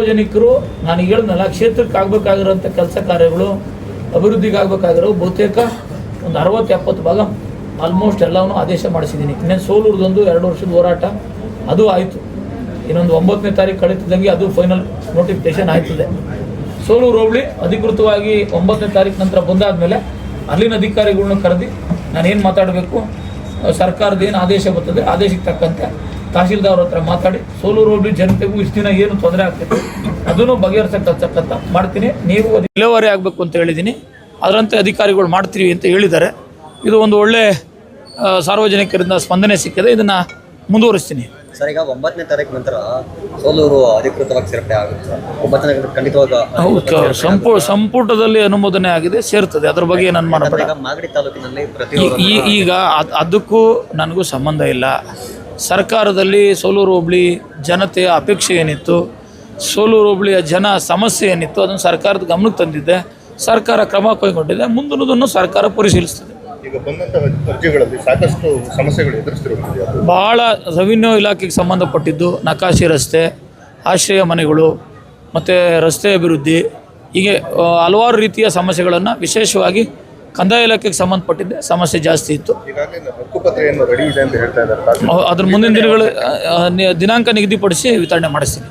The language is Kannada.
ಸಾರ್ವಜನಿಕರು ನಾನು ಹೇಳಿದ್ನಲ್ಲ, ಕ್ಷೇತ್ರಕ್ಕೆ ಆಗಬೇಕಾಗಿರೋಂಥ ಕೆಲಸ ಕಾರ್ಯಗಳು, ಅಭಿವೃದ್ಧಿಗೆ ಆಗಬೇಕಾಗಿರೋ ಬಹುತೇಕ ಒಂದು 60-70 ಭಾಗ ಆಲ್ಮೋಸ್ಟ್ ಎಲ್ಲವನ್ನೂ ಆದೇಶ ಮಾಡಿಸಿದ್ದೀನಿ. ಇನ್ನೇನು ಸೋಲೂರದೊಂದು 2 ವರ್ಷದ ಹೋರಾಟ ಅದು ಆಯಿತು. ಇನ್ನೊಂದು 9ನೇ ತಾರೀಕು ಕಳೀತಿದ್ದಂಗೆ ಅದು ಫೈನಲ್ ನೋಟಿಫಿಕೇಶನ್ ಆಯ್ತದೆ. ಸೋಲೂರು ಹೋಬಳಿ ಅಧಿಕೃತವಾಗಿ 9ನೇ ತಾರೀಕು ನಂತರ ಬಂದಾದಮೇಲೆ ಅಲ್ಲಿನ ಅಧಿಕಾರಿಗಳನ್ನ ಕರೆದು ನಾನೇನು ಮಾತಾಡಬೇಕು, ಸರ್ಕಾರದ ಏನು ಆದೇಶ ಬರ್ತದೆ ಆದೇಶಕ್ಕೆ ತಕ್ಕಂತೆ ತಹಶೀಲ್ದಾರ್ ಹತ್ರ ಮಾತಾಡಿ ಸೋಲೂರು ಹೋಬಳಿ ಜನತೆಗೂ ಇಷ್ಟು ದಿನ ಏನು ತೊಂದರೆ ಆಗ್ತಿತ್ತು ಅದನ್ನು ಬಗೆಹರಿಸಕ್ಕಂತ ಮಾಡ್ತೀನಿ. ನೀವು ಅದು ವಿಲೇವಾರಿ ಆಗಬೇಕು ಅಂತ ಹೇಳಿದ್ದೀನಿ, ಅದರಂತೆ ಅಧಿಕಾರಿಗಳು ಮಾಡ್ತೀವಿ ಅಂತ ಹೇಳಿದ್ದಾರೆ. ಇದು ಒಂದು ಒಳ್ಳೆ ಸಾರ್ವಜನಿಕರಿಂದ ಸ್ಪಂದನೆ ಸಿಕ್ಕಿದೆ, ಇದನ್ನು ಮುಂದುವರಿಸ್ತೀನಿ. ಸರ್, ಈಗ 9ನೇ ತಾರೀಕು ನಂತರ ಸೋಲೂರು ಅಧಿಕೃತವಾಗಿ ಸೇರ್ಪಡೆ ಆಗುತ್ತೆ. 9ನೇ ಖಂಡಿತವಾಗಿ ಸಂಪುಟದಲ್ಲಿ ಅನುಮೋದನೆ ಆಗಿದೆ, ಸೇರ್ತದೆ. ಅದ್ರ ಬಗ್ಗೆ ನಾನು ಮಾಡಬೇಡ. ಮಾಗಡಿ ತಾಲೂಕಿನಲ್ಲಿ ಈಗ ಅದಕ್ಕೂ ನನಗೂ ಸಂಬಂಧ ಇಲ್ಲ. ಸರ್ಕಾರದಲ್ಲಿ ಸೋಲೂರು ಹೋಬಳಿ ಜನತೆಯ ಅಪೇಕ್ಷೆ ಏನಿತ್ತು, ಸೋಲೂರು ಹೋಬಳಿಯ ಜನ ಸಮಸ್ಯೆ ಏನಿತ್ತು, ಅದನ್ನು ಸರ್ಕಾರದ ಗಮನಕ್ಕೆ ತಂದಿದ್ದೆ. ಸರ್ಕಾರ ಕ್ರಮ ಕೈಗೊಂಡಿದೆ, ಮುಂದಿನದನ್ನು ಸರ್ಕಾರ ಪರಿಶೀಲಿಸ್ತದೆ. ಈಗ ಬಂದಂತಹ ಅರ್ಜಿಗಳಲ್ಲಿ ಸಾಕಷ್ಟು ಸಮಸ್ಯೆಗಳು ಎದುರಿಸ್ತಿರೋದು ಭಾಳ ರೆವಿನ್ಯೂ ಇಲಾಖೆಗೆ ಸಂಬಂಧಪಟ್ಟಿದ್ದು ನಕಾಶೆ ರಸ್ತೆ, ಆಶ್ರಯ ಮನೆಗಳು ಮತ್ತು ರಸ್ತೆ ಅಭಿವೃದ್ಧಿ, ಹೀಗೆ ಹಲವಾರು ರೀತಿಯ ಸಮಸ್ಯೆಗಳನ್ನು, ವಿಶೇಷವಾಗಿ ಕಂದಾಯ ಇಲಾಖೆಗೆ ಸಂಬಂಧಪಟ್ಟಿದ್ದೆ ಸಮಸ್ಯೆ ಜಾಸ್ತಿ ಇತ್ತು. ಹಕ್ಕುಪತ್ರ ಏನು ರೆಡಿ ಇದೆ ಅಂತ ಹೇಳ್ತಾ ಇದ್ದಾರೆ. ಅದ್ರ ಮುಂದಿನ ದಿನಗಳು ದಿನಾಂಕ ನಿಗದಿಪಡಿಸಿ ವಿತರಣೆ ಮಾಡಿಸ್ತೀನಿ.